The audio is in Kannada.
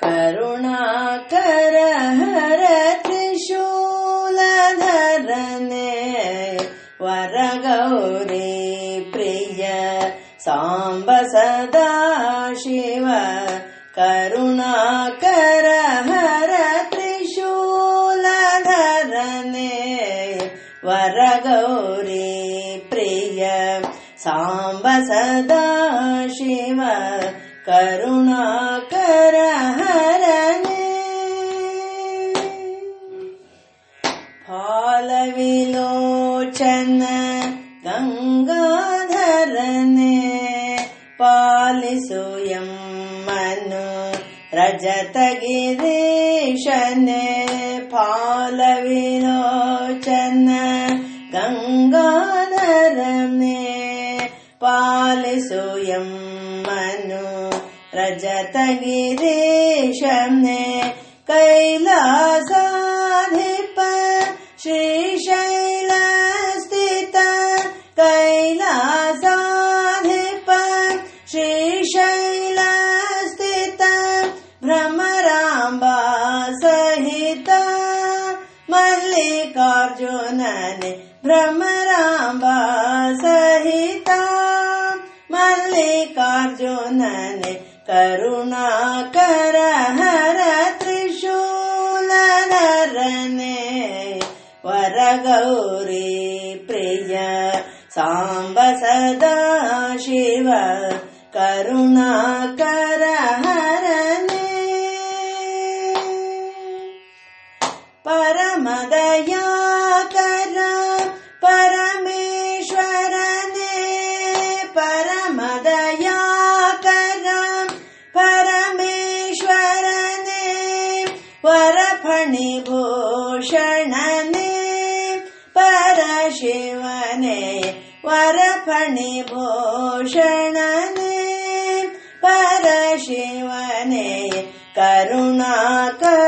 ಕರುಣಾಕರ ಹರ ತ್ರಿಶೂಲಧರನೆ ವರಗೌರಿ ಪ್ರಿಯ ಸಾಂಬ ಸದಾ ಶಿವ ಕರುಣಾಕರ ಹರ ತ್ರಿಶೂಲಧರನೆ ವರಗೌರಿ ಪ್ರಿಯ ಸಾಂಬ ಸದಾ ಶಿವ ಕರುಣಾಕರ ಹರನೆ ಫಾಲವಿಲೋಚನ ಗಂಗಾಧರನೆ ಪಾಲಿಸು ಎಮ್ಮನು ರಜತಗಿರೀಶನೆ ಫಾಲವಿಲೋಚನ ಗಂಗಾಧರನೆ ಪಾಲಿಸು ಎಮ್ಮನು ರಜತಗಿರೀಶನೆ ಕೈಲಾಸಾಧಿಪ ಶ್ರೀಶೈಲ ಸ್ಥಿತ ಕೈಲಾಸಾಧಿಪ ಶ್ರೀಶೈಲ ಸ್ಥಿತ ಭ್ರಮರಾಂಬಾ ಸಹಿತ ಮಲ್ಲಿಕಾರ್ಜುನನೆ ಭ್ರಮರಾಂಬಾ ಸಹಿತ ಮಲ್ಲಿಕಾರ್ಜುನನೆ ಕರುಣಾಕರ ಹರ ತ್ರಿಶೂಲಧರನೆ ವರಗೌರಿ ಪ್ರಿಯ ಸಾಂಬ ಸದಾ ಶಿವ ಕರುಣಾಕರ ಹರನೆ ಪರಮದಯಾಕರ ಪರಮೇಶ್ವರನೇ ಪರಮದಯಾಕರ ಪರಮೇಶ್ವರನೇ ವರಫಣಿ ಭೂಷಣನೇ ಪರಶಿವನೇ ವರಫಣಿ ಭೂಷಣನೇ ಪರಶಿವನೇ ಕರುಣಾಕರ